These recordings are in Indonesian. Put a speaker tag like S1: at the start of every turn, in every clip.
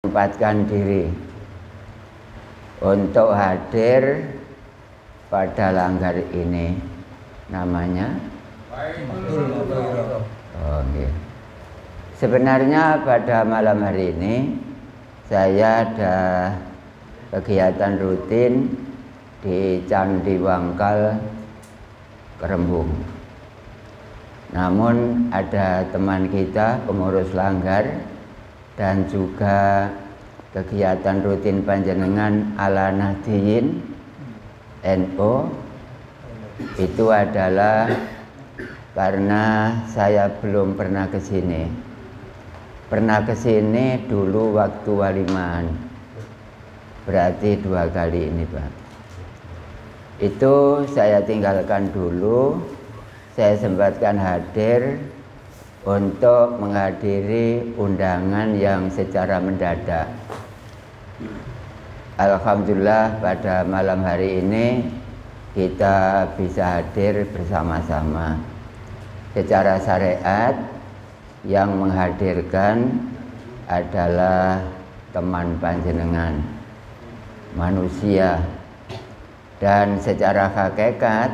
S1: Tempatkan diri untuk hadir pada langgar ini. Namanya sebenarnya pada malam hari ini saya ada kegiatan rutin di Candi Wangkal Kerembung. Namun ada teman kita pengurus langgar dan juga kegiatan rutin panjenengan ala Nahdiyin NU itu adalah karena saya belum pernah ke sini. Pernah ke sini dulu waktu waliman. Berarti 2 kali ini, Pak. Itu saya tinggalkan dulu. Saya sempatkan hadir untuk menghadiri undangan yang secara mendadak. Alhamdulillah pada malam hari ini kita bisa hadir bersama-sama. Secara syariat yang menghadirkan adalah teman panjenengan, manusia, dan secara hakikat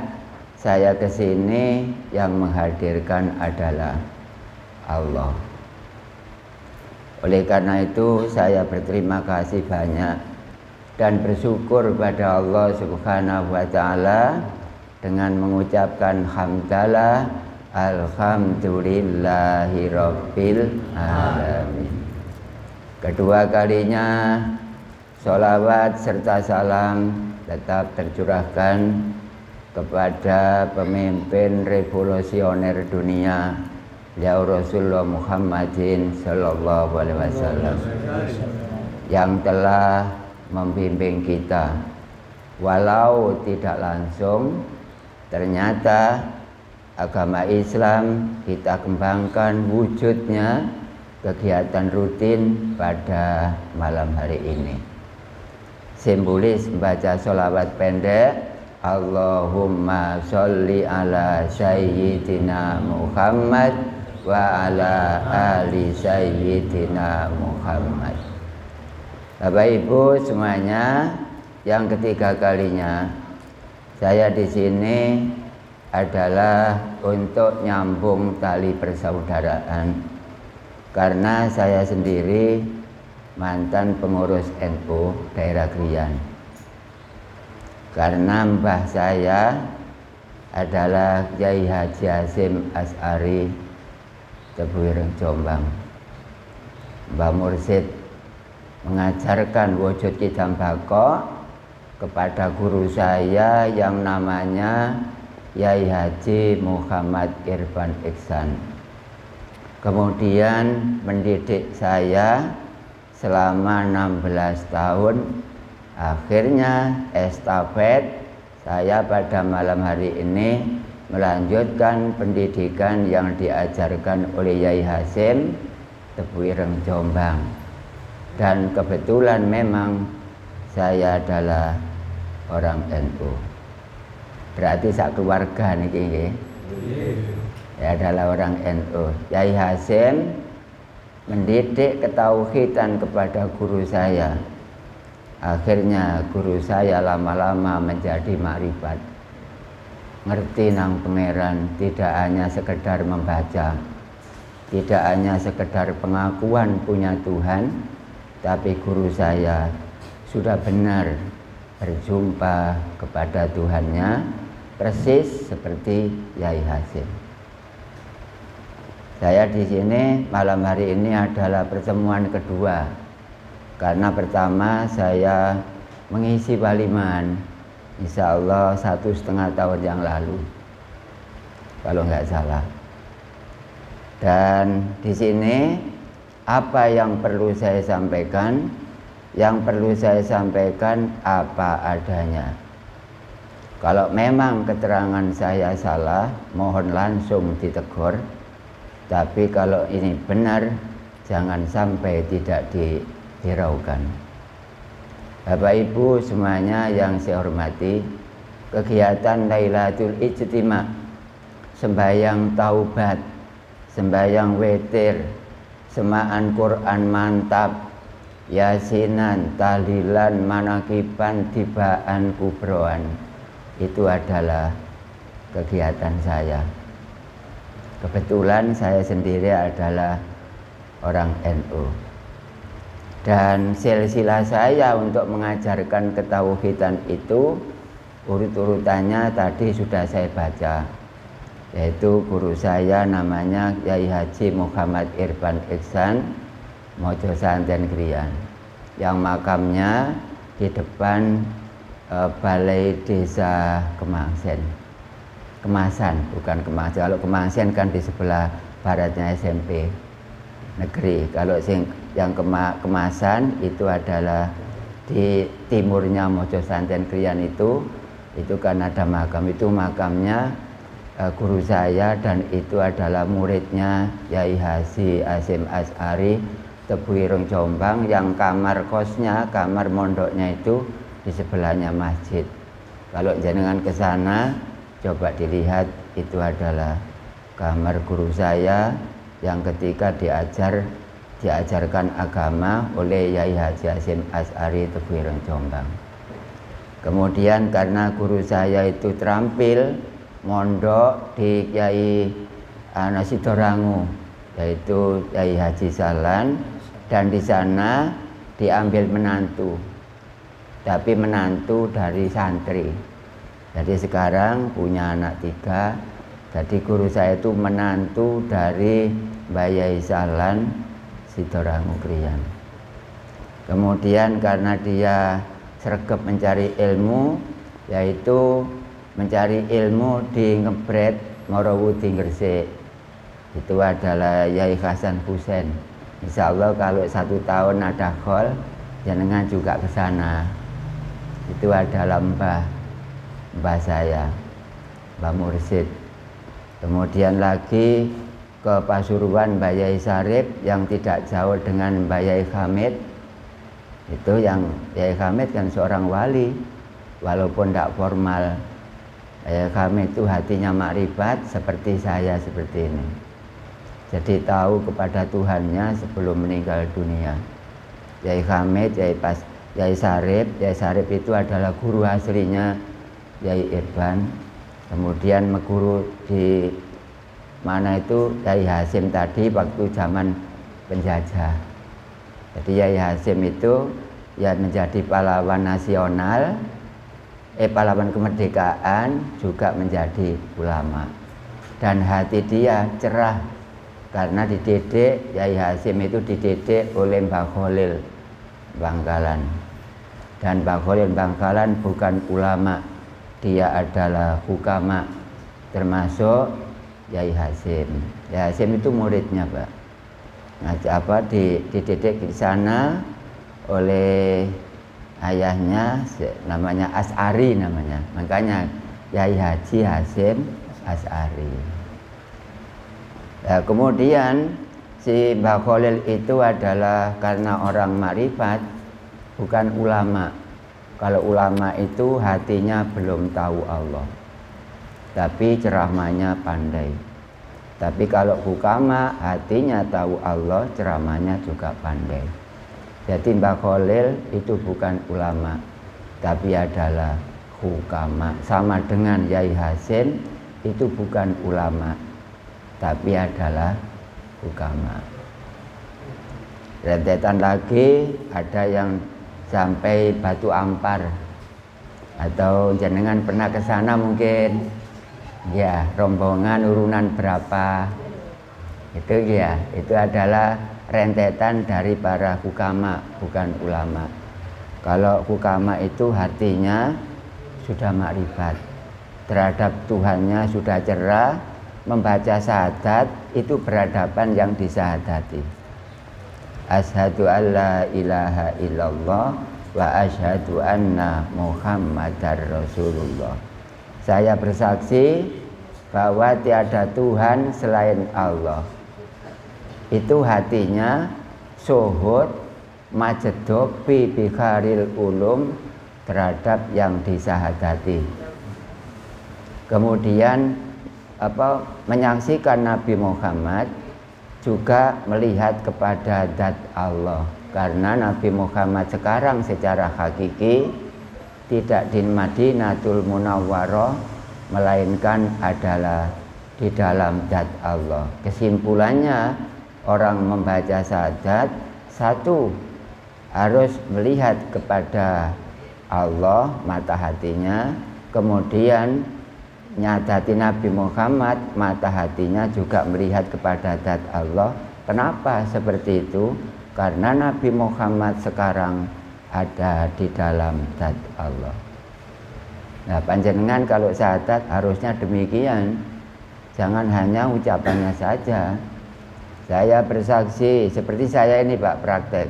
S1: saya kesini yang menghadirkan adalah Allah. Oleh karena itu saya berterima kasih banyak dan bersyukur pada Allah Subhanahu wa Ta'ala dengan mengucapkan hamdalah alhamdulillahi rabbil alamin. Kedua kalinya sholawat serta salam tetap tercurahkan kepada pemimpin revolusioner dunia, ya Rasulullah Muhammadin sallallahu alaihi wasallam, yang telah membimbing kita. Walau tidak langsung, ternyata agama Islam kita kembangkan wujudnya kegiatan rutin pada malam hari ini. Simbolis membaca sholawat pendek, Allahumma sholli ala sayyidina Muhammad wa ala ali sayyidina Muhammad. Bapak Ibu semuanya, yang ketiga kalinya saya di sini adalah untuk nyambung tali persaudaraan, karena saya sendiri mantan pengurus NU daerah Krian. Karena mbah saya adalah Kyai Haji Hasyim Asy'ari Tebuireng Jombang. Mbah Mursyid mengajarkan wujud Kidam Bako kepada guru saya yang namanya Kyai Haji Muhammad Irfan Iksan. Kemudian mendidik saya selama 16 tahun. Akhirnya estafet saya pada malam hari ini melanjutkan pendidikan yang diajarkan oleh Kyai Hasyim Tebuireng Jombang. Dan kebetulan memang saya adalah orang NU. Berarti sak keluarga niki. Ya, adalah orang NU. Kyai Hasyim mendidik ketauhidan kepada guru saya. Akhirnya guru saya lama-lama menjadi makrifat. Ngerti nang pangeran, tidak hanya sekedar membaca, tidak hanya sekedar pengakuan punya Tuhan, tapi guru saya sudah benar berjumpa kepada Tuhannya, persis seperti Kyai Hasyim. Saya di sini malam hari ini adalah pertemuan kedua. Karena pertama saya mengisi waliman, insya Allah 1,5 tahun yang lalu, kalau nggak salah. Dan di sini apa yang perlu saya sampaikan? Yang perlu saya sampaikan apa adanya. Kalau memang keterangan saya salah, mohon langsung ditegur. Tapi kalau ini benar, jangan sampai tidak dihiraukan. Bapak Ibu semuanya yang saya hormati, kegiatan Lailatul Ijtima, sembahyang taubat, sembahyang witir, semaan Quran mantap, yasinan, tahlilan, manakiban, tibaan, kubroan. Itu adalah kegiatan saya. Kebetulan saya sendiri adalah orang NU. Dan silsilah saya untuk mengajarkan ketauhidan itu urut-urutannya tadi sudah saya baca, yaitu guru saya namanya Yai Haji Muhammad Irfan Iksan Mojo Santen Krian, yang makamnya di depan Balai Desa Kemasan, bukan Kemasan. Kalau Kemasan kan di sebelah baratnya SMP negeri. Kalau yang Kemasan itu adalah di timurnya Mojo Santen Krian, itu kan ada makam. Itu makamnya guru saya, dan itu adalah muridnya Yai Haji Hasyim Asy'ari Tebuireng Jombang, yang kamar kosnya, kamar mondoknya itu di sebelahnya masjid. Kalau jenengan ke sana coba dilihat, itu adalah kamar guru saya yang ketika diajarkan agama oleh Yai Haji Hasyim Asy'ari Tebuireng Jombang. Kemudian karena guru saya itu terampil mondok di Kiai Sidorangu, yaitu Yai Haji Sahlan, dan di sana diambil menantu, tapi menantu dari santri. Jadi sekarang punya anak 3. Jadi guru saya itu menantu dari Mbah Yai Sahlan Sidorangu Krian. Kemudian karena dia sregep mencari ilmu, yaitu mencari ilmu di Ngebret Morowudi Gresik, itu adalah Yai Hasan Husain. Insya Allah kalau 1 tahun ada khol, jenengan juga ke sana. Itu adalah mbah saya, Mbah Mursid. Kemudian lagi ke Pasuruan Mbah Yai Sarip, yang tidak jauh dengan Mbah Yai Hamid. Itu yang Yai Hamid kan seorang wali, walaupun tidak formal. Yai Hamid itu hatinya makrifat seperti saya seperti ini. Jadi tahu kepada Tuhannya sebelum meninggal dunia. Yai Hamid, Yai Sarip itu adalah guru aslinya Yai Irfan. Kemudian meguru di mana itu Yai Hasyim tadi waktu zaman penjajah. Jadi Yai Hasyim itu ya menjadi pahlawan nasional, pahlawan kemerdekaan, juga menjadi ulama. Dan hati dia cerah karena dididik, Yai Hasyim itu dididik oleh Mbah Khalil Bangkalan. Dan Mbah Khalil Bangkalan bukan ulama, dia adalah hukama, termasuk Yai Hasyim. Yai Hasyim itu muridnya, Pak. Dididik di sana oleh ayahnya, namanya Asy'ari namanya. Makanya Yai Haji Hasyim Asy'ari. Nah, kemudian si Mbah Khalil itu adalah karena orang makrifat, bukan ulama. Kalau ulama itu hatinya belum tahu Allah, tapi ceramahnya pandai. Tapi kalau hukama hatinya tahu Allah, ceramahnya juga pandai. Jadi Mbah Khalil itu bukan ulama, tapi adalah hukama. Sama dengan Yai Hasyim itu bukan ulama, tapi adalah hukama. Rentetan lagi ada yang sampai Batu Ampar, atau jenengan pernah ke sana mungkin ya, rombongan urunan berapa itu ya, itu adalah rentetan dari para hukama, bukan ulama. Kalau hukama itu hatinya sudah makrifat terhadap Tuhannya, sudah cerah, membaca syahadat itu berhadapan yang disahadati. Asyhadu alla ilaha illallah wa asyhadu anna Muhammadar Rasulullah. Saya bersaksi bahwa tiada Tuhan selain Allah. Itu hatinya syuhud majedok bi bikharil ulum terhadap yang disahadati. Kemudian menyaksikan Nabi Muhammad, juga melihat kepada zat Allah. karena Nabi Muhammad sekarang secara hakiki tidak di Madinatul Munawwarah, melainkan adalah di dalam zat Allah. Kesimpulannya, orang membaca syahadat, satu, harus melihat kepada Allah mata hatinya, kemudian nyadati Nabi Muhammad mata hatinya juga melihat kepada zat Allah. Kenapa seperti itu? Karena Nabi Muhammad sekarang ada di dalam zat Allah. Nah, panjenengan kalau syahadat harusnya demikian, jangan hanya ucapannya saja. Saya bersaksi seperti saya ini Pak praktek.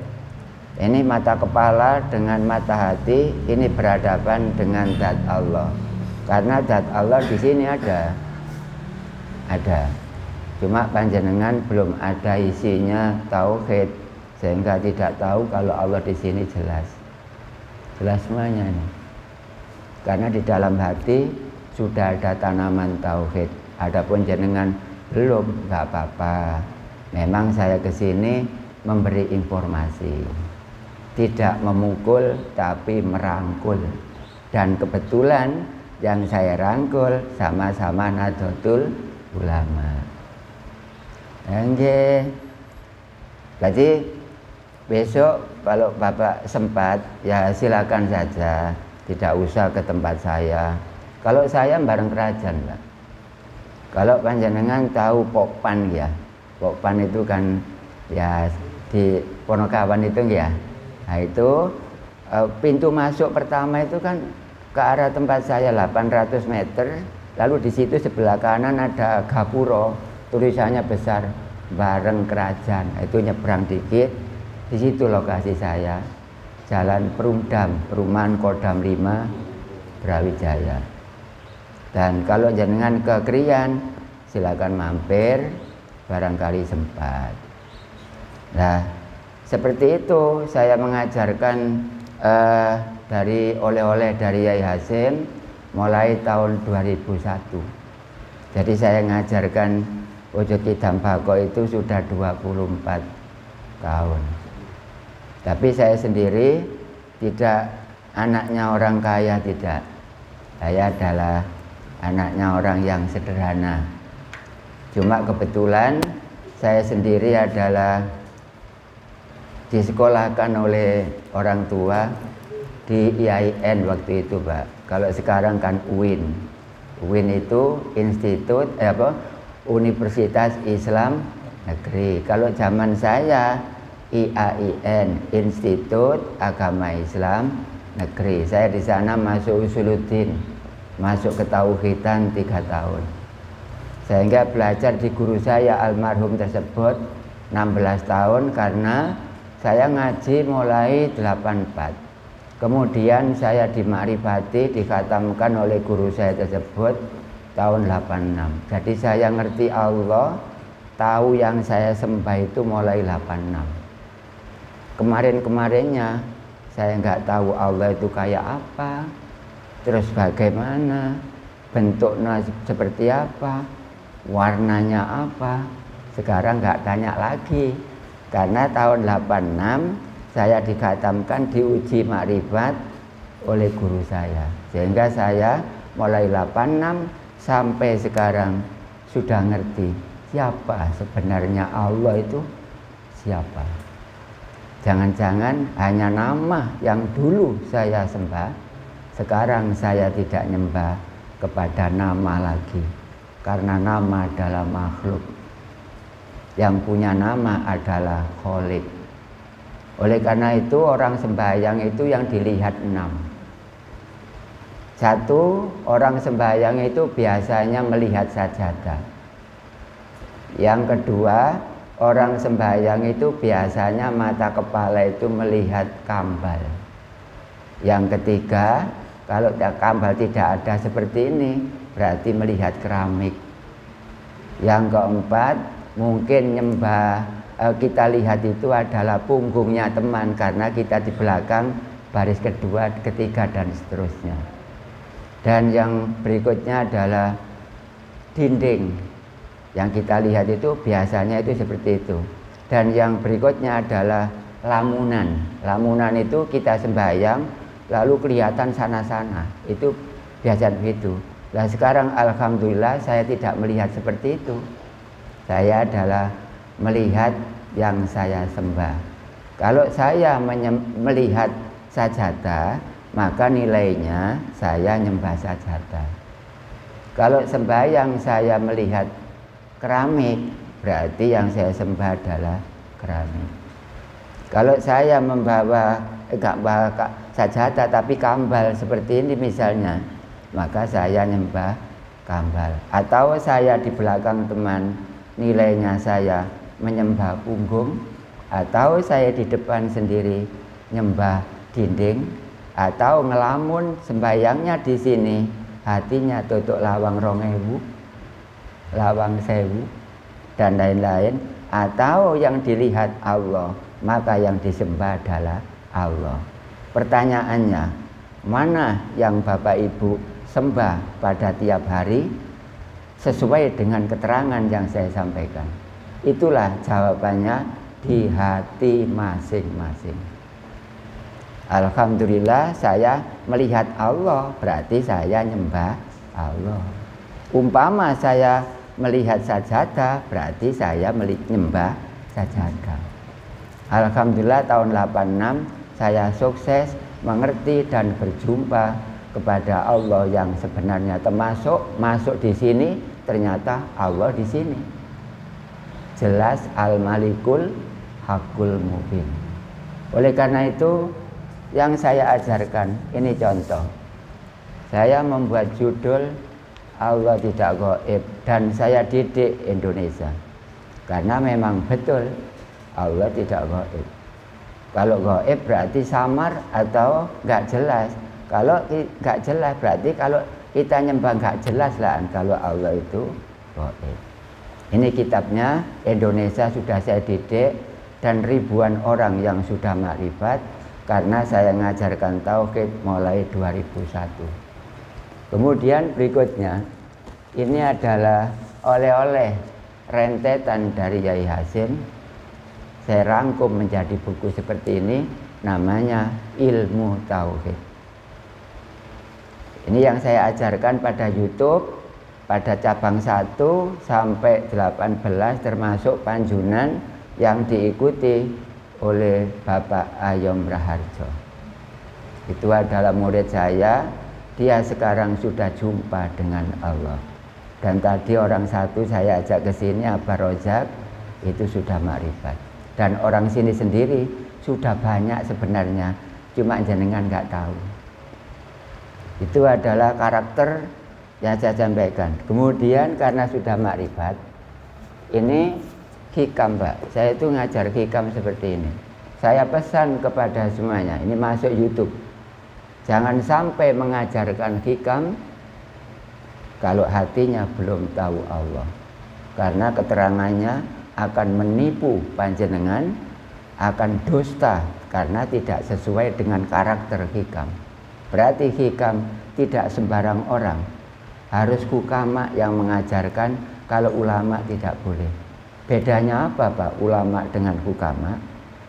S1: Ini mata kepala dengan mata hati ini berhadapan dengan zat Allah. Karena zat Allah di sini ada. Cuma panjenengan belum ada isinya tauhid, sehingga tidak tahu kalau Allah di sini jelas semuanya nih. Karena di dalam hati sudah ada tanaman tauhid. Adapun jenengan belum, nggak apa-apa. Memang saya ke sini memberi informasi, tidak memukul tapi merangkul. Dan kebetulan yang saya rangkul sama-sama Nahdlatul Ulama. Oke. Berarti besok kalau Bapak sempat ya silakan saja, tidak usah ke tempat saya. Kalau saya bareng kerajaan, Pak. Kalau panjenengan tahu Pokpan ya, Pokpan itu kan ya di Ponokawan itu ya. Nah itu pintu masuk pertama itu kan ke arah tempat saya 800 meter, lalu di situ sebelah kanan ada gapuro, tulisannya besar bareng kerajaan. Itu nyebrang dikit, di situ lokasi saya, Jalan Perumdam, Perumahan Kodam 5, Brawijaya. Dan kalau jenengan ke Krian, silakan mampir, barangkali sempat. Nah, seperti itu saya mengajarkan dari oleh-oleh dari Yai Hasim mulai tahun 2001. Jadi saya mengajarkan wujud kidam bako itu sudah 24 tahun. Tapi saya sendiri tidak anaknya orang kaya, tidak. Saya adalah anaknya orang yang sederhana. Cuma kebetulan saya sendiri adalah disekolahkan oleh orang tua di IAIN waktu itu, Pak. Kalau sekarang kan UIN. UIN itu Institut Universitas Islam Negeri. Kalau zaman saya IAIN, Institut Agama Islam Negeri. Saya di sana masuk Usuluddin, masuk ketauhidan 3 tahun. Sehingga belajar di guru saya almarhum tersebut 16 tahun karena saya ngaji mulai 84. Kemudian saya dimakrifati, dikhatamkan oleh guru saya tersebut tahun 86. Jadi saya ngerti Allah, tahu yang saya sembah itu mulai 86. Kemarin-kemarinnya saya nggak tahu Allah itu kayak apa, terus bagaimana, bentuknya seperti apa, warnanya apa. Sekarang nggak tanya lagi. Karena tahun 86 saya dikhatamkan, diuji makrifat oleh guru saya. Sehingga saya mulai 86 sampai sekarang sudah ngerti siapa sebenarnya Allah itu siapa. Jangan-jangan hanya nama yang dulu saya sembah, sekarang saya tidak nyembah kepada nama lagi. Karena nama adalah makhluk. Yang punya nama adalah Kholik. Oleh karena itu orang sembahyang itu yang dilihat 6. Satu, orang sembahyang itu biasanya melihat sajadah. Yang kedua, orang sembahyang itu biasanya mata kepala itu melihat kambal. Yang ketiga, kalau kambal tidak ada seperti ini, berarti melihat keramik. Yang keempat, mungkin nyembah kita lihat itu adalah punggungnya teman, karena kita di belakang baris kedua, ketiga dan seterusnya. Dan yang berikutnya adalah dinding. Yang kita lihat itu biasanya itu seperti itu. Dan yang berikutnya adalah lamunan. Lamunan itu kita sembahyang lalu kelihatan sana-sana. Itu biasa begitu. Nah sekarang alhamdulillah saya tidak melihat seperti itu. Saya adalah melihat yang saya sembah. Kalau saya melihat sajadah, maka nilainya saya nyembah sajadah. Kalau sembahyang saya melihat keramik, berarti yang saya sembah adalah keramik. Kalau saya membawa enggak bawa sajadah tapi kambal seperti ini misalnya, maka saya nyembah kambal. Atau saya di belakang teman, nilainya saya menyembah punggung. Atau saya di depan sendiri nyembah dinding. Atau ngelamun sembayangnya di sini, hatinya tutuk lawang 2000, lawang 1000 dan lain-lain. Atau yang dilihat Allah, maka yang disembah adalah Allah. Pertanyaannya, mana yang Bapak Ibu sembah pada tiap hari sesuai dengan keterangan yang saya sampaikan? Itulah jawabannya di hati masing-masing. Alhamdulillah saya melihat Allah, berarti saya nyembah Allah. Umpama saya melihat sajadah, berarti saya menyembah sajadah. Alhamdulillah tahun 86 saya sukses mengerti dan berjumpa kepada Allah yang sebenarnya, termasuk masuk di sini ternyata Allah di sini. Jelas Al-Malikul Hakul Mubin. Oleh karena itu yang saya ajarkan ini contoh. Saya membuat judul Allah tidak gaib dan saya didik Indonesia. Karena memang betul Allah tidak gaib. Kalau gaib berarti samar atau nggak jelas. Kalau nggak jelas berarti kalau kita nyembah nggak jelas lah kalau Allah itu gaib. Ini kitabnya Indonesia sudah saya didik dan ribuan orang yang sudah makrifat karena saya mengajarkan tauhid mulai 2001. Kemudian berikutnya ini adalah oleh-oleh rentetan dari Yai Hasyim. Saya rangkum menjadi buku seperti ini, namanya Ilmu Tauhid. Ini yang saya ajarkan pada YouTube pada cabang 1 sampai 18 termasuk Panjunan yang diikuti oleh Bapak Ayom Raharjo. Itu adalah murid saya. Dia sekarang sudah jumpa dengan Allah. Dan tadi orang satu saya ajak ke sini, Abah Rozak, itu sudah makrifat. Dan orang sini sendiri sudah banyak sebenarnya, cuma jenengan nggak tahu. Itu adalah karakter yang saya sampaikan. Kemudian karena sudah makrifat, ini hikam, Pak. Saya itu ngajar hikam seperti ini. Saya pesan kepada semuanya, ini masuk YouTube. Jangan sampai mengajarkan hikam kalau hatinya belum tahu Allah. Karena keterangannya akan menipu panjenengan, akan dusta karena tidak sesuai dengan karakter hikam. Berarti hikam tidak sembarang orang. Harus hukama yang mengajarkan, kalau ulama tidak boleh. Bedanya apa Pak ulama dengan hukama?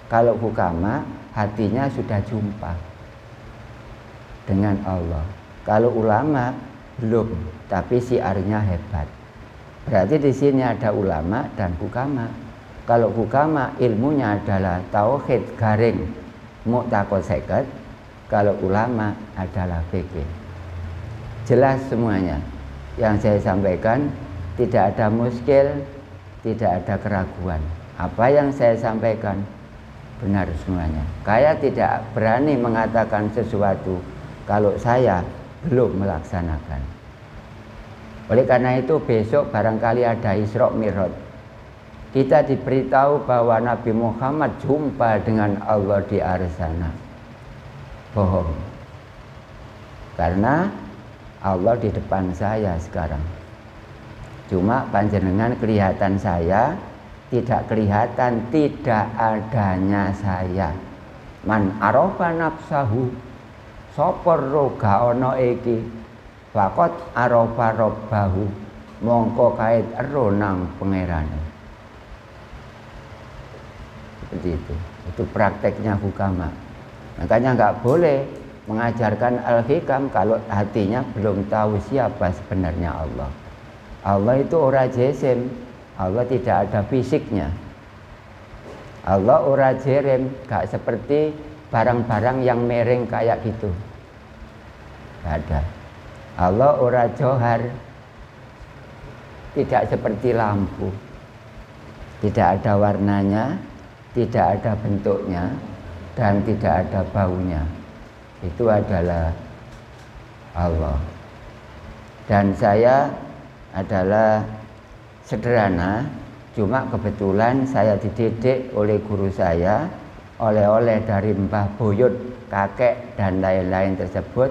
S1: Kalau hukama hatinya sudah jumpa dengan Allah. Kalau ulama belum, tapi siarnya hebat. Berarti di sini ada ulama dan hukama. Kalau hukama ilmunya adalah tauhid garing mu'taqad seket, kalau ulama adalah fikih. Jelas semuanya. Yang saya sampaikan tidak ada muskil, tidak ada keraguan. Apa yang saya sampaikan benar semuanya. Saya tidak berani mengatakan sesuatu kalau saya belum melaksanakan. Oleh karena itu besok barangkali ada Isra Mi'raj. Kita diberitahu bahwa Nabi Muhammad jumpa dengan Allah di arsana. Bohong. Karena Allah di depan saya sekarang. Cuma panjenengan kelihatan saya, tidak kelihatan tidak adanya saya. Man arafa nafsahu, sapa roga ana iki, faqat arafa rabbahu, mongko kait ero nang pangerane. Seperti itu. Itu prakteknya hukama. Makanya nggak boleh mengajarkan al-hikam kalau hatinya belum tahu siapa sebenarnya Allah. Allah itu ora jesim, Allah tidak ada fisiknya. Allah ora jerem, gak seperti barang-barang yang miring kayak gitu. Gak ada. Allah ora johar, tidak seperti lampu. Tidak ada warnanya, tidak ada bentuknya, dan tidak ada baunya. Itu adalah Allah. Dan saya adalah sederhana, cuma kebetulan saya dididik oleh guru saya, oleh-oleh dari mbah buyut, kakek, dan lain-lain tersebut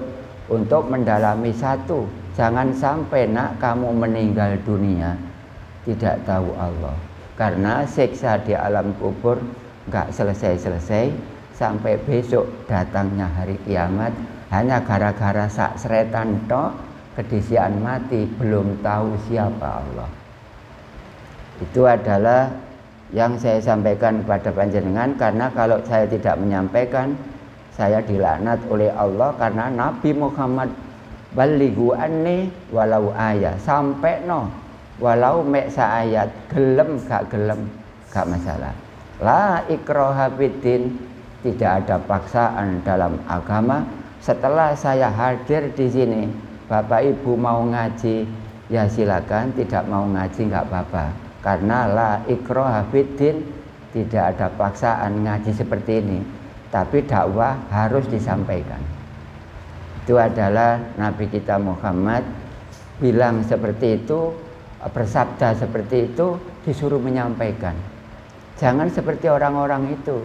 S1: untuk mendalami satu. Jangan sampai nak kamu meninggal dunia tidak tahu Allah. Karena siksa di alam kubur nggak selesai-selesai sampai besok datangnya hari kiamat, hanya gara-gara sak seretan tok kedisian mati belum tahu siapa Allah. Itu adalah yang saya sampaikan kepada panjenengan, karena kalau saya tidak menyampaikan saya dilaknat oleh Allah, karena Nabi Muhammad balighu anni walau ayat, sampai no walau mek ayat, gelem gak masalah. La ikraha fiddin, tidak ada paksaan dalam agama. Setelah saya hadir di sini, Bapak Ibu mau ngaji ya silakan, tidak mau ngaji nggak apa-apa. Karena la ikraha fiddin, tidak ada paksaan ngaji seperti ini. Tapi dakwah harus disampaikan. Itu adalah Nabi kita Muhammad bilang seperti itu, bersabda seperti itu, disuruh menyampaikan. Jangan seperti orang-orang itu,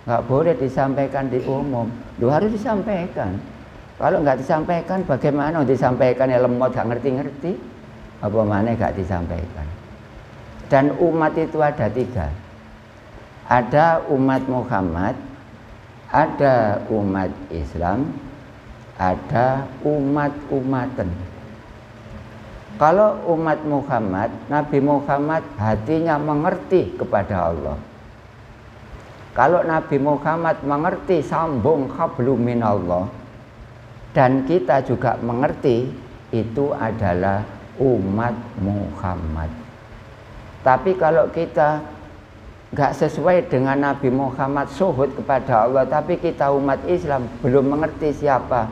S1: nggak boleh disampaikan di umum. Lu harus disampaikan. Kalau nggak disampaikan, bagaimana disampaikan ya lemot, nggak ngerti-ngerti. Apa mana nggak disampaikan. Dan umat itu ada tiga. Ada umat Muhammad, ada umat Islam, ada umat-umatan. Kalau umat Muhammad, Nabi Muhammad hatinya mengerti kepada Allah. Kalau Nabi Muhammad mengerti sambung hablum minallah, dan kita juga mengerti, itu adalah umat Muhammad. Tapi kalau kita nggak sesuai dengan Nabi Muhammad, suhud kepada Allah, tapi kita umat Islam belum mengerti siapa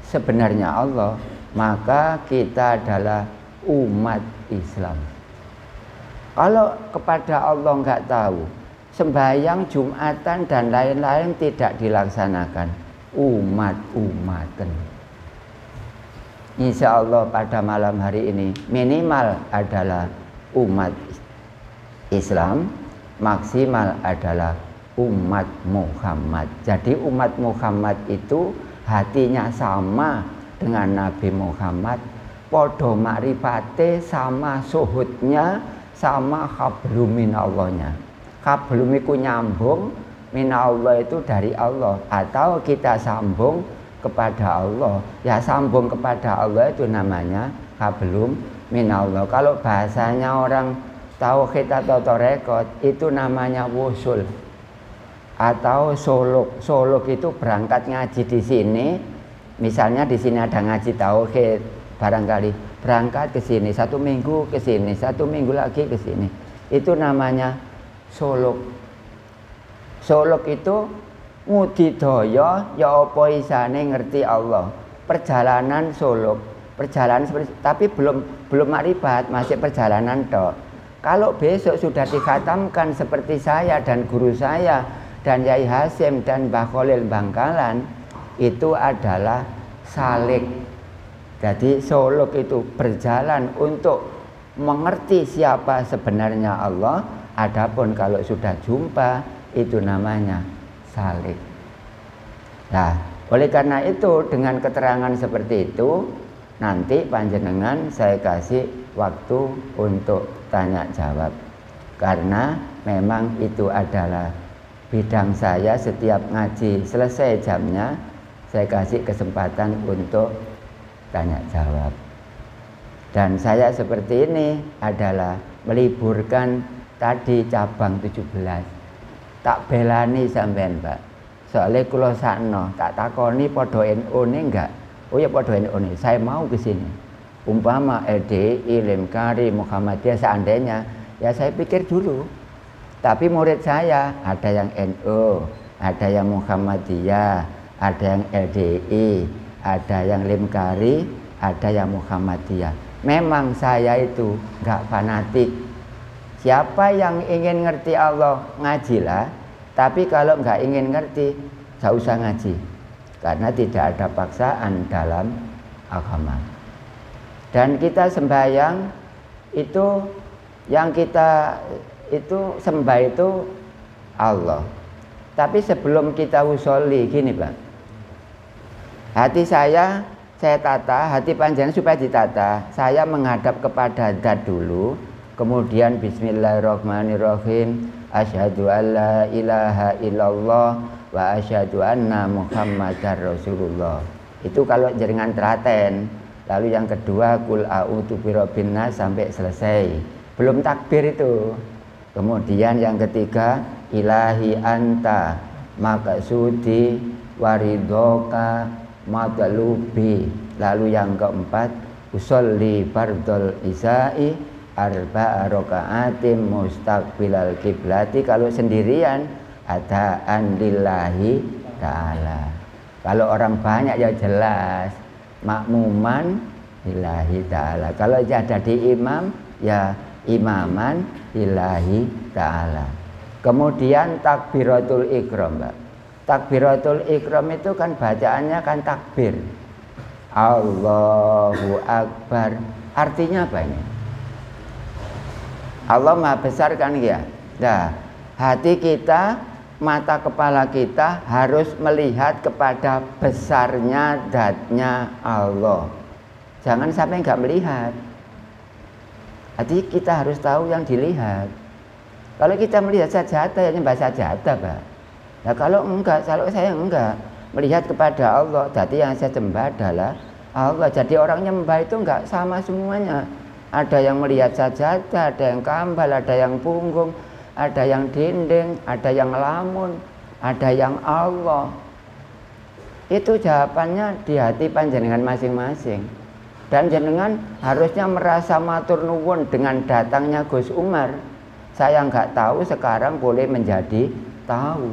S1: sebenarnya Allah, maka kita adalah umat Islam. Kalau kepada Allah nggak tahu, sembahyang Jumatan dan lain-lain tidak dilaksanakan, umat-umatan. Insya Allah pada malam hari ini minimal adalah umat Islam, maksimal adalah umat Muhammad. Jadi umat Muhammad itu hatinya sama dengan Nabi Muhammad, podo makrifate, sama suhudnya, sama hablum minallahnya. Hablum itu nyambung, minallah itu dari Allah, atau kita sambung kepada Allah. Ya sambung kepada Allah itu namanya hablum minallah. Kalau bahasanya orang tauhid atau tarekat itu namanya wusul atau soluk. Soluk itu berangkat ngaji di sini, misalnya di sini ada ngaji tauhid, barangkali berangkat ke sini 1 minggu, ke sini 1 minggu lagi ke sini, itu namanya soluk. Soluk itu ngudidaya ya apa isane ngerti Allah. Perjalanan soluk, perjalanan seperti, tapi belum makrifat, masih perjalanan tok. Kalau besok sudah dikhatamkan seperti saya dan guru saya dan Yai Hasim dan Mbah Khalil Bangkalan, itu adalah salik. Jadi soluk itu berjalan untuk mengerti siapa sebenarnya Allah. Adapun kalau sudah jumpa, itu namanya salik. Nah, oleh karena itu dengan keterangan seperti itu, nanti panjenengan saya kasih waktu untuk tanya jawab, karena memang itu adalah bidang saya. Setiap ngaji selesai jamnya, saya kasih kesempatan untuk tanya jawab. Dan saya seperti ini adalah meliburkan tadi cabang 17. tak belani sampean, Pak. Soalnya kula sakno tak takoni padha NU-ne enggak. Oh ya padha NU-ne. Saya mau ke sini. Umpama LDI, Limkari, Muhammadiyah seandainya, ya saya pikir dulu. Tapi murid saya ada yang NU, ada yang Muhammadiyah, ada yang LDI, ada yang Limkari, ada yang Muhammadiyah. Memang saya itu enggak fanatik. Siapa yang ingin ngerti Allah, ngajilah. Tapi kalau enggak ingin ngerti, enggak usah ngaji. Karena tidak ada paksaan dalam agama. Dan kita sembahyang itu, yang kita itu sembah itu Allah. Tapi sebelum kita usolli, gini Pak, hati saya tata, hati panjenengan supaya ditata. Saya menghadap kepada zat dulu, kemudian bismillahirrahmanirrahim, asyhadu alla ilaha illallah wa asyhadu anna muhammadar rasulullah. Itu kalau jenengan telaten. Lalu yang kedua, kul a'udzu birabbin nas sampai selesai. Belum takbir itu. Kemudian yang ketiga, ilahi anta maqsudi waridoka madlubi. Lalu yang keempat, usolli fardhol isya'i arba'a raka'atin mustaqbilal kiblati. Kalau sendirian adaan lillahi ta'ala. Kalau orang banyak ya jelas makmuman lillahi ta'ala. Kalau ada di imam ya imaman lillahi ta'ala. Kemudian takbiratul ikram, Mbak. Takbiratul ikram itu kan bacaannya kan takbir, Allahu Akbar. Artinya apa ini? Allah Maha Besar kan ya. Nah, hati kita, mata kepala kita harus melihat kepada besarnya zatnya Allah. Jangan sampai nggak melihat. Jadi kita harus tahu yang dilihat. Kalau kita melihat sajadah, ya nyembah sajadah, Pak. Nah kalau enggak, kalau saya enggak melihat kepada Allah, jadi yang saya sembah adalah Allah. Jadi orang nyembah itu enggak sama semuanya. Ada yang melihat sajadah, ada yang kambal, ada yang punggung, ada yang dinding, ada yang lamun, ada yang Allah. Itu jawabannya di hati panjenengan masing-masing. Dan jenengan harusnya merasa matur nuwun dengan datangnya Gus Umar. Saya nggak tahu, sekarang boleh menjadi tahu.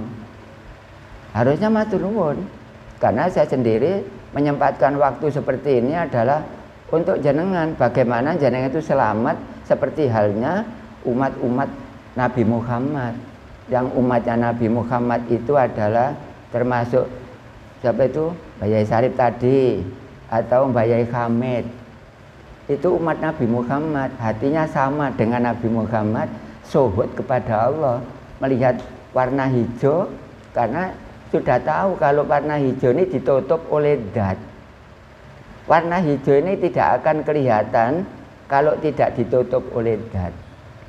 S1: Harusnya matur nuwun. Karena saya sendiri menyempatkan waktu seperti ini adalah untuk jenengan. Bagaimana jenengan itu selamat seperti halnya umat-umat Nabi Muhammad. Yang umatnya Nabi Muhammad itu adalah termasuk siapa itu? Mbak Yai Sarip tadi atau Mbak Yai Hamid. Itu umat Nabi Muhammad, hatinya sama dengan Nabi Muhammad, syuhud kepada Allah, melihat warna hijau karena sudah tahu kalau warna hijau ini ditutup oleh zat. Warna hijau ini tidak akan kelihatan kalau tidak ditutup oleh zat.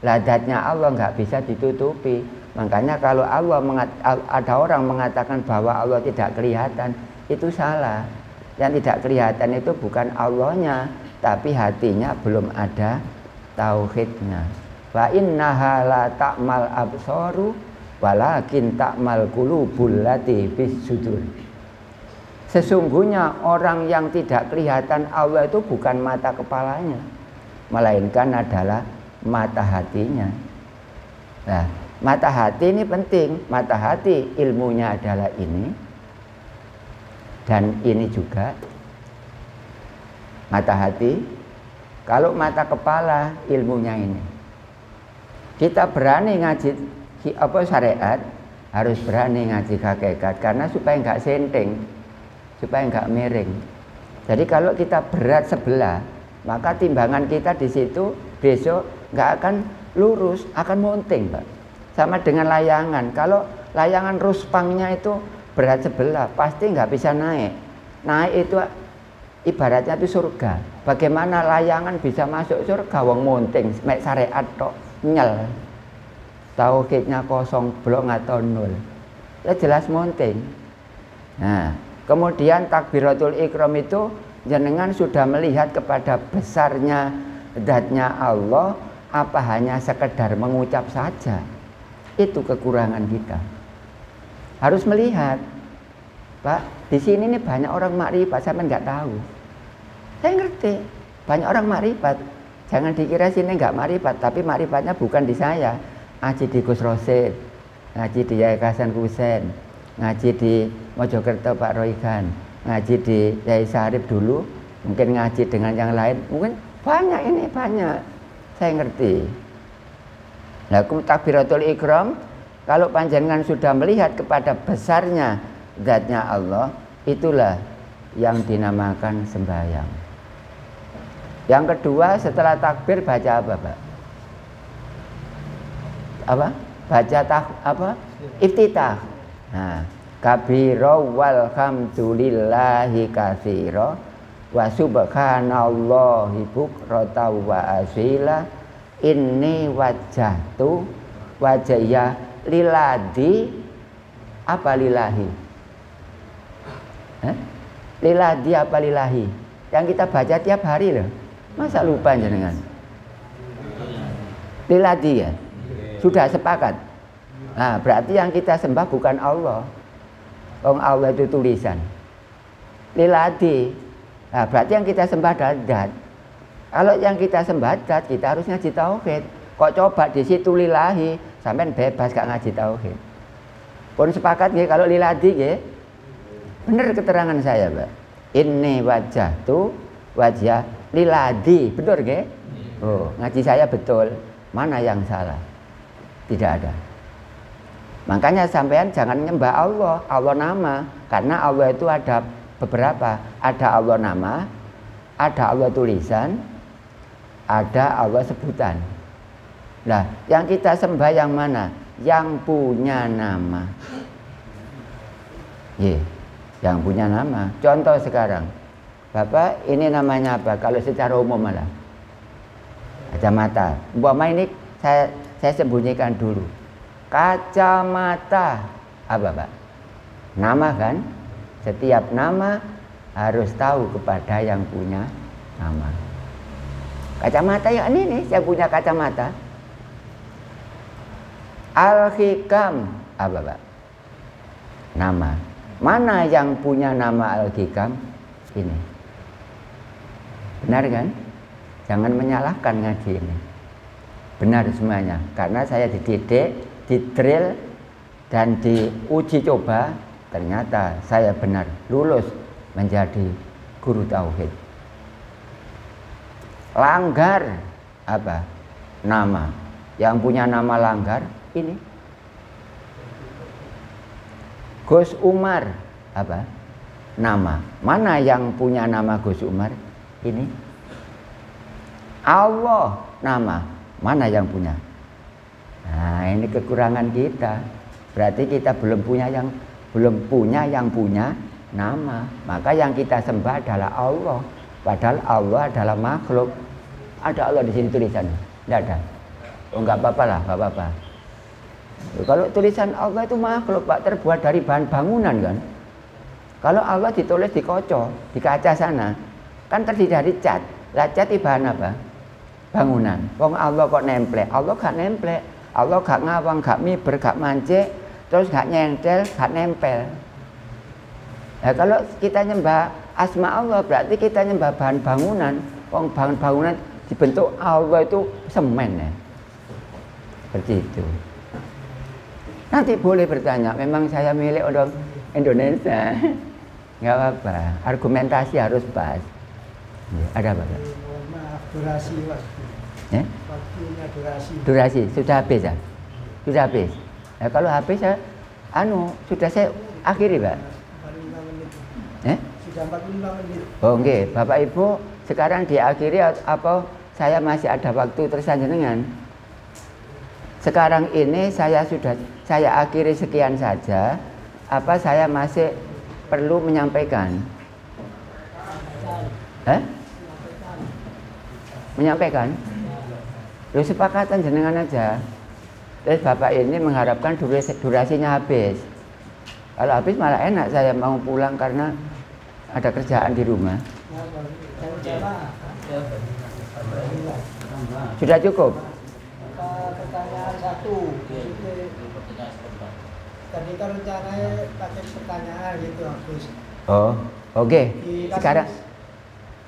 S1: Lah zatnya Allah nggak bisa ditutupi. Makanya kalau ada orang mengatakan bahwa Allah tidak kelihatan, itu salah. Yang tidak kelihatan itu bukan Allahnya, tapi hatinya belum ada tauhidnya. Wa innaha la ta'mal absaru walakin ta'mal qulubul lati fis sudur. Sesungguhnya orang yang tidak kelihatan Allah itu bukan mata kepalanya, melainkan adalah mata hatinya. Nah, mata hati ini penting. Mata hati ilmunya adalah ini. Dan ini juga mata hati. Kalau mata kepala ilmunya ini. Kita berani ngaji syariat, harus berani ngaji hakikat karena supaya nggak senting, supaya nggak miring. Jadi kalau kita berat sebelah, maka timbangan kita di situ besok nggak akan lurus, akan monting, Pak. Sama dengan layangan. Kalau layangan ruspangnya itu berat sebelah, pasti nggak bisa naik. Naik itu ibaratnya itu surga. Bagaimana layangan bisa masuk surga? Wong monting, mek syariat tok nyel. Tauhidnya kosong, blok atau nol. Ya jelas monting. Nah, kemudian takbiratul ikram itu jenengan sudah melihat kepada besarnya zatnya Allah, apa hanya sekedar mengucap saja. Itu kekurangan kita. Harus melihat. Pak, di sini nih banyak orang makrifat, sampean nggak tahu. Saya ngerti, banyak orang makrifat. Jangan dikira sini nggak makrifat, tapi makrifatnya bukan di saya. Ngaji di Gus Rosid, ngaji di Yayasan Kusen, ngaji di Mojokerto Pak Roygan, ngaji di Yai Sarif dulu, mungkin ngaji dengan yang lain, mungkin banyak ini, banyak. Saya ngerti. Lakum takbiratul ikram, kalau panjenengan sudah melihat kepada besarnya zatnya Allah, itulah yang dinamakan sembahyang. Yang kedua, setelah takbir baca apa, Pak? Apa? Baca iftitah. Nah, kabira walhamdulillahi katsira wa subhanallahi bukrata wa asila inni wajjahtu wajaya liladi apa lillahi? Liladi apa lillahi? Yang kita baca tiap hari loh. Masa lupa jenengan? Liladi ya? Sudah sepakat. Nah, berarti yang kita sembah bukan Allah. Allah itu tulisan. Liladi. Nah, berarti yang kita sembah adalah dat. Kalau yang kita sembah dat, kita harus ngaji tauhid. Kok coba di situ lillahi, sampean bebas gak ngaji tauhid. Pun sepakat nggih kalau liladi nggih? Bener keterangan saya, Pak. Ini wajah tu wajah liladi, betul nggih? Oh, ngaji saya betul. Mana yang salah? Tidak ada. Makanya sampean jangan nyembah Allah, Allah nama, karena Allah itu ada beberapa. Ada Allah nama, ada Allah tulisan, ada Allah sebutan. Nah, yang kita sembah yang mana? Yang punya nama. Yang punya nama. Contoh sekarang, Bapak ini namanya apa? Kalau secara umum malah kacamata. Umpama ini saya sembunyikan dulu. Kacamata apa, Pak? Nama kan? Setiap nama harus tahu kepada yang punya nama. Kacamata yang ini nih, saya punya kacamata. Al-Hikam apa, Pak? Nama. Mana yang punya nama Al-Hikam? Ini. Benar kan? Jangan menyalahkan ngaji ini. Benar semuanya, karena saya dididik, didrill, dan diuji coba. Ternyata saya benar lulus menjadi guru tauhid. Langgar apa? Nama. Yang punya nama Langgar ini. Gus Umar apa? Nama. Mana yang punya nama Gus Umar? Ini. Allah nama. Mana yang punya? Nah, ini kekurangan kita. Berarti kita belum punya yang punya nama. Maka yang kita sembah adalah Allah. Padahal Allah adalah makhluk. Ada Allah di sini tulisannya? Tidak ada. Oh, enggak apa-apa lah, enggak apa-apa. Kalau tulisan Allah itu makhluk, Pak, terbuat dari bahan bangunan kan. Kalau Allah ditulis di kaca, di kaca sana, kan terdiri dari cat. Lah cat itu bahan apa? Bangunan. Wong Allah kok nemplek? Allah gak nemplek. Allah gak ngawang, gak miber, gak mancik, terus gak nyentel, gak nempel. Nah, kalau kita nyembah asma Allah, berarti kita nyembah bahan bangunan. Wong bahan bangunan dibentuk Allah itu semen ya. Seperti itu. Nanti boleh bertanya, memang saya milik orang Indonesia. Nggak apa-apa, argumentasi harus pas. Ya, ada apa?
S2: Maaf, durasi Mas.
S1: Ya?
S2: Waktunya durasi.
S1: Durasi, sudah habis ya? Sudah habis. Nah, kalau habis ya, sudah saya akhiri, Pak.
S2: 45 menit. Sudah 45 menit.
S1: Oh, okay. Bapak Ibu, sekarang diakhiri apa? Saya masih ada waktu tersanjenengan. Sekarang ini saya akhiri sekian saja. Apa saya masih perlu menyampaikan? Menyampaikan? Lu sepakatan jenengan aja. Terus Bapak ini mengharapkan durasinya habis. Kalau habis malah enak, saya mau pulang karena ada kerjaan di rumah. Sudah cukup?
S2: Pertanyaan satu. Tadi kan rencananya pakai pertanyaan gitu, Gus.
S1: Oh, oke. Sekarang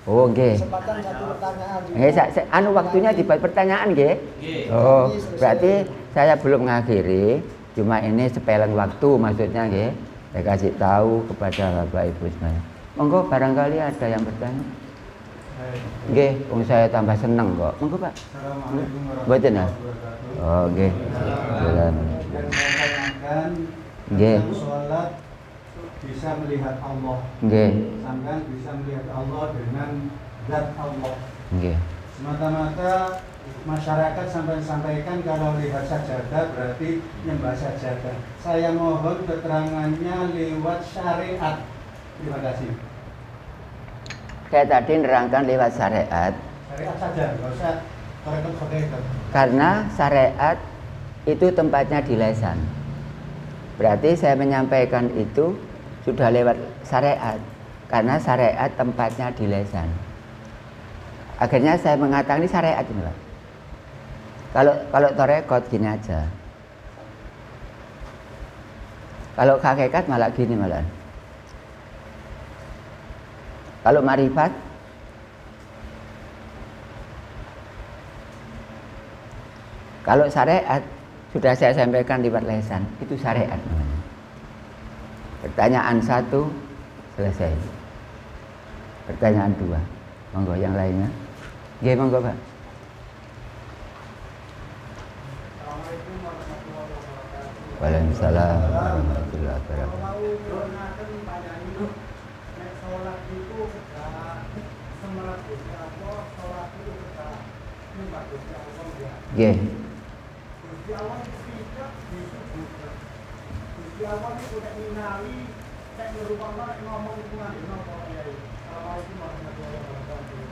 S1: oke.
S2: Kesempatan satu pertanyaan.
S1: Anu waktunya dibuat pertanyaan, nggih? Oh, berarti saya belum mengakhiri. Cuma ini sepeleng waktu maksudnya, nggih. Saya kasih tahu kepada Bapak Ibu semuanya. Monggo barangkali ada yang bertanya. Nggih, wong saya tambah seneng kok. Monggo, Pak.
S3: Assalamualaikum
S1: Mboten ya?
S3: wabarakatuh.
S1: Oh, nggih.
S3: Dan saya tanyakan
S1: Nggih.
S3: tentang sholat bisa melihat Allah.
S1: Nggih.
S3: Sampai bisa melihat Allah dengan zat Allah.
S1: Nggih.
S3: Semata-mata masyarakat sampai sampaikan kalau lihat sajadah berarti nyembah sajadah. Saya mohon keterangannya lewat syariat. Terima kasih.
S1: Saya tadi nerangkan lewat syariat.
S3: Syariat saja, nggak usah korek-korek.
S1: Karena syariat itu tempatnya di lisan. Berarti saya menyampaikan itu sudah lewat syariat. Karena syariat tempatnya di lisan. Akhirnya saya mengatakan ini syariat ini, Pak. Kalau torekot gini aja. Kalau hakikat malah gini malah. Kalau marifat kalau syariat sudah saya sampaikan lewat lisan, itu syariat namanya. Pertanyaan 1 selesai. Pertanyaan 2, monggo yang lainnya. Nggih, monggo, Pak. Waalaikumsalam warahmatullahi wabarakatuh. Nggih.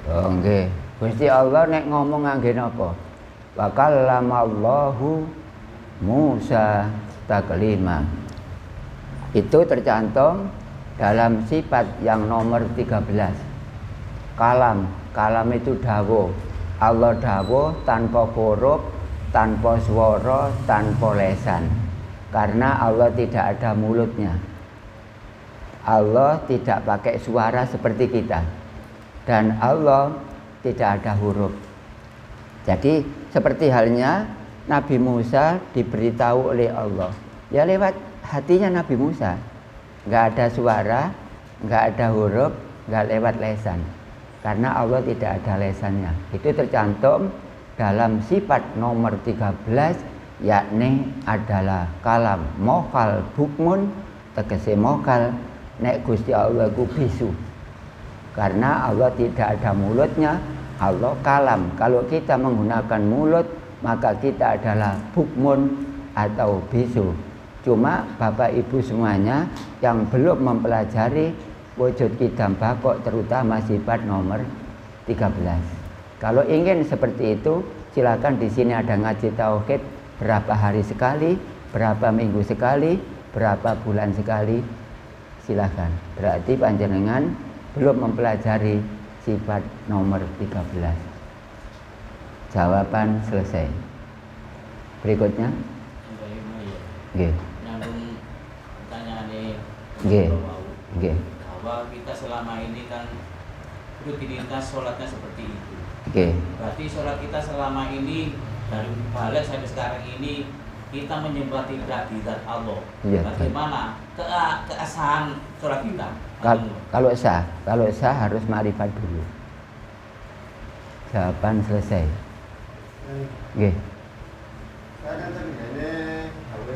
S1: Oh nggih. Gusti Allah nek ngomong ngangge napa? Wa kallamallahu Musa taklima. Itu tercantum dalam sifat yang nomor 13. Kalam itu dawuh. Allah dawuh tanpa huruf, tanpa suara, tanpa lesan. Karena Allah tidak ada mulutnya. Allah tidak pakai suara seperti kita. Dan Allah tidak ada huruf. Jadi seperti halnya Nabi Musa diberitahu oleh Allah. Ya lewat hatinya Nabi Musa. Nggak ada suara, nggak ada huruf, nggak lewat lesan. Karena Allah tidak ada lesannya. Itu tercantum dalam sifat nomor 13, yakni adalah kalam. Mokal bukmun, tegese mokal, nek Gusti Allah ku bisu. Karena Allah tidak ada mulutnya, Allah kalam. Kalau kita menggunakan mulut, maka kita adalah bukmun atau bisu. Cuma Bapak Ibu semuanya yang belum mempelajari wujud kidam bakok, terutama sifat nomor 13. Kalau ingin seperti itu, silakan di sini ada ngaji tauhid berapa hari sekali, berapa minggu sekali, berapa bulan sekali. Silakan. Berarti panjenengan belum mempelajari sifat nomor 13. Jawaban selesai. Berikutnya. Nggih.
S4: Nyambung pertanyaane.
S1: Nggih. Nggih.
S4: Bahwa kita selama ini kan rutinitas sholatnya seperti itu.
S1: Nggih.
S4: Berarti sholat kita selama ini dari balik sampai sekarang ini kita menyembah tidak di zat Allah.
S1: Iya,
S4: bagaimana keasahan sholat kita?
S1: Kalau sah harus ma'rifat dulu. Jawaban selesai. Nggih.
S3: Saya kan ini gawe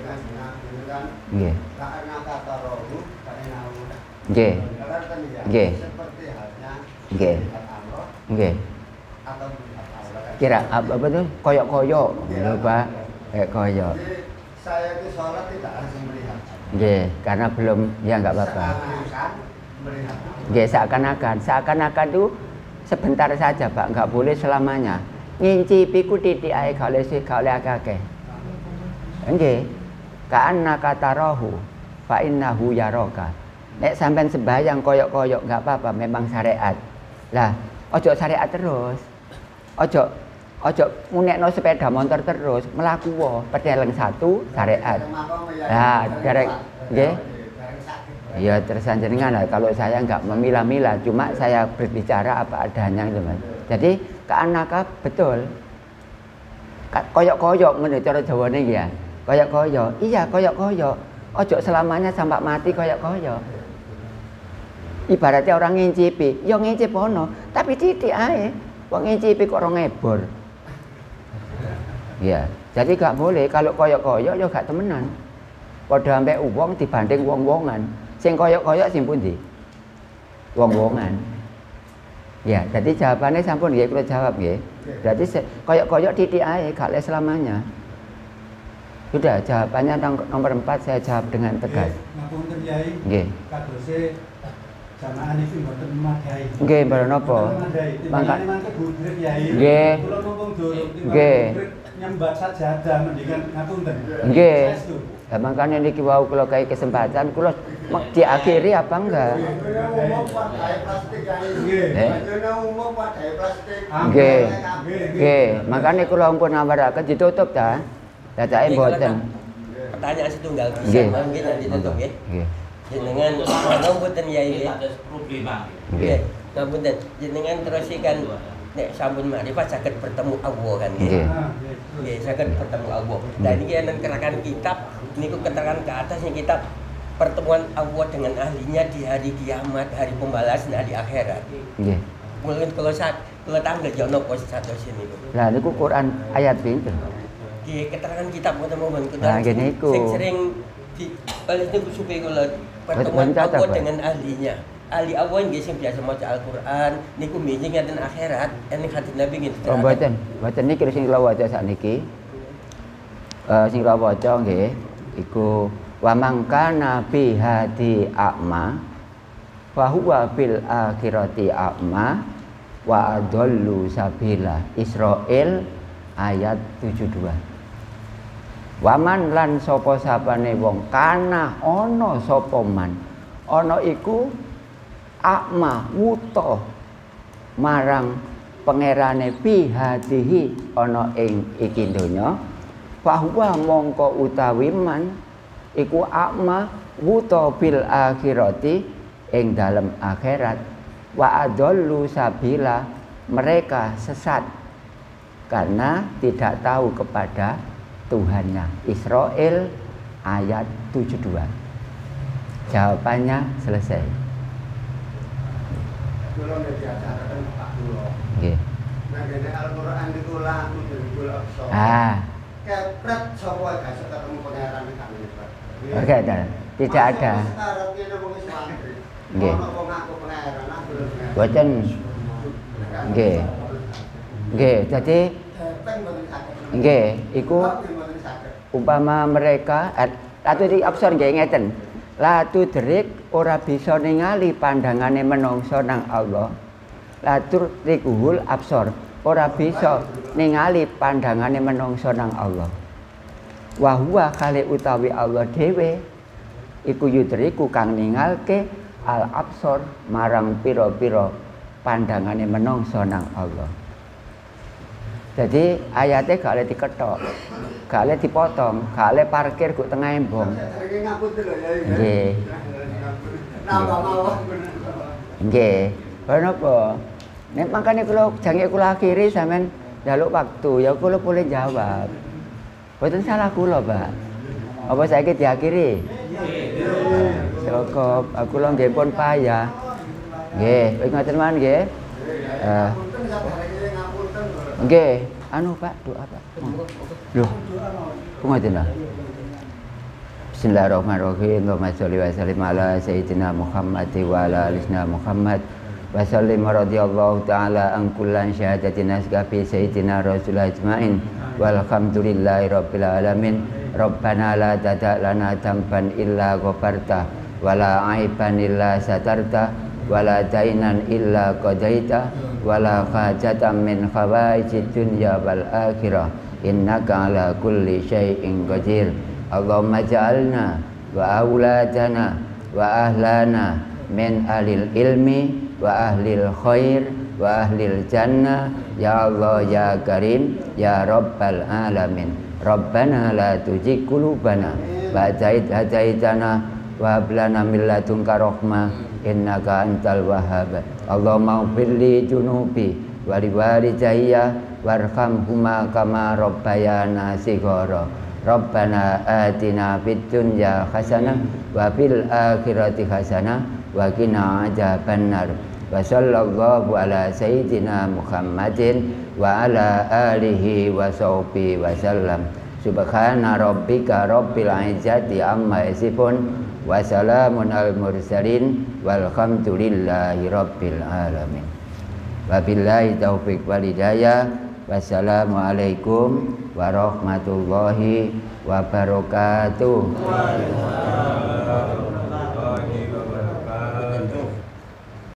S3: kan
S1: Nggih.
S3: karena kata rohu, karena
S1: Nggih. Nggih.
S3: seperti halnya
S1: Nggih.
S3: Allah
S1: Nggih.
S3: atau Allah.
S1: Kira apa tuh? Koyok-koyok, lho Pak. Koyok.
S3: Jadi saya itu sholat tidak harus melihat.
S1: Nggih, karena belum ya enggak apa-apa.
S3: Seakan-akan melihat.
S1: Nggih, seakan-akan itu sebentar saja, Pak, enggak boleh selamanya. Ngincipi ku titik ae gale sih gale akeh. Nggih. Ka'anna katarahu fa innahu yaraka. Nek sampean sembahyang koyok-koyok enggak apa-apa, memang syariat. Lah, ojo syariat terus. Ojo Ojo ngunekno sepeda motor terus, melaku wae, pedeleng satu syariat. Nah, derek nggih. Ya terus jenengan lah, kalau saya enggak memilah-milah, cuma saya berbicara apa adanya gitu Mas. Jadi keanaka betul. Koyok-koyok menurut cara Jawane iki ya. Koyok-koyok. Iya, koyok-koyok. Ojo selamanya sampai mati koyok-koyok. Ibaratnya orang ngincipi, ya ngincip ono, tapi titik ae. Wong ngincipi kok ora ngebor. Ya, jadi gak boleh kalau koyok-koyok ya gak temenan. Padha ambek wong dibanding wong-wongan. Sing koyok-koyok sing pundi? Wong-wongan. Ya, jadi jawabannya sampun nggih kula jawab nggih. Berarti koyok-koyok titik ae gak le selamanya. Sudah, jawabannya nomor 4 saya jawab dengan tegas.
S3: Ngapunten Yai.
S1: Nggih.
S3: Kadose jamaah niki mboten memadai.
S1: Nggih, mboten napa?
S3: Mangkane mangke budrek Yai.
S1: Nggih.
S3: Kula mumpung durung
S1: Nggih.
S3: nyembah sajadah mendingan ngapunten.
S1: Nggih. Lah mangkane niki wau kula kai kesempatan kula diakhiri apa enggak? Nggih. Nggih, makane kula ampun nawaraken ditutup ta. Dadake mboten.
S5: Pertanyaan setunggal bisa mungkin ditutup nggih.
S1: Nggih.
S5: Jenengan menawa mboten Yai nggih.
S4: Ada problema.
S5: Nggih. Ngapunten, jenengan teruskan nek sampun makrifat saged bertemu Allah kan nggih. Nggih, saged bertemu Allah. Nah niki enten kerakan kitab niku keterangan ke atasnya kitab pertemuan Allah dengan ahlinya di hari kiamat, hari pembalasan hari akhirat.
S1: Nggih.
S5: Mungkin kalau tanggal yo napa sados niku.
S1: Lah niku Quran ayat pinten?
S5: Di keterangan kitab teman-teman
S1: Nah, gini ku.
S5: sering di oleh itu supaya kalau pertemuan Allah dengan ahlinya. Ahli Allah nggih sing biasa maca Al-Qur'an niku mijing ngaten akhirat ening hadis Nabi nggih.
S1: Oh mboten. Mboten niki sing kula waca sakniki. Sing kula waca nggih iku wa mangkana fi hadi a'ma fa huwa fil akhirati a'ma wa adallu sabila. Israil ayat 72. Waman lan sapa sapane wong kana ana sapa man ana iku akma wuta marang pangerane pihadihi ana ing iki donya bahwa mongko utawi man iku akma wuta bil akhirati ing dalem akhirat wa adallu sabila mereka sesat karena tidak tahu kepada Tuhannya. Israil ayat 72. Jawabannya selesai.
S3: Kula nek diajaraken Pak kula.
S1: Nggih.
S3: Nang ngene Al-Qur'an niku la nudul absar. Kepret sapa gak ketemu pangeran kami Pak.
S1: Oke, tidak ada.
S3: Sekarang kene wong Islam.
S1: Nggih.
S3: Ono wong ngaku pangeran aku.
S1: Boten. Nggih. Nggih, jadi nggih, iku umpama mereka atu di absor nggih ngeten. Latu derik ora bisa ningali pandangane menungso nang Allah. Latur rikuhul absor ora bisa ningali pandangane menungso nang Allah. Wa huwa khali utawi Allah dhewe iku yudriku kang ningalke al absor marang pira-pira pandangane menungso nang Allah. Jadi ayatnya gak boleh diketok, gak boleh dipotong, gak boleh parkir kok tengah embong. Nggih. Nggih. Kenapa? Nek makane kula jange kula akhiri sampean njaluk waktu ya kula boleh jawab. Mboten salah kula, Pak. Apa saiki diakhiri? Cukup, aku lho nggih pun payah. Nggih, ngoten mawon nggih. Nggih, anu Pak, doa Pak. Loh. Ngoten lho. Bismillahirrahmanirrahim. Allahumma sholli wa sallim ala sayyidina Muhammad wa ala ali Muhammad. Wa sallim radhiyallahu taala an kullan syahadatina asgabi sayyidina Rasulullah ajmain. Walhamdulillahi rabbil alamin. Rabbana la tada' lana damban illa ghafarta wa la aiban illa satarta wa la dainan illa qadaita wala hajatan min khawaijid dunya wal akhirah innaka ala kulli syai'in qadir. Allahumma ja'alna wa auladana wa ahlana min ahlil ilmi wa ahlil khair wa ahlil jannah ya Allah ya Karim ya Rabbal alamin. Rabbana la tuzigh qulubana ba'da idh hadaitana wa hab lana min ladunka rahmah innaka antal wahhab. Allahumma ighfir li junubi wa li walidayya warhamhuma kama rabbayana shighara. Rabbana atina fid dunya hasanah wa fil akhirati hasanah wa qina adzabannar. Wa sallallahu ala sayyidina Muhammadin wa ala alihi wa sahbihi wa sallam. Subhana rabbika rabbil izzati amma yasifun wa salamun al mursalin walhamdulillahi rabbil alamin. Wabillahi taufiq wal hidayah. Wassalamualaikum warahmatullahi wabarakatuh.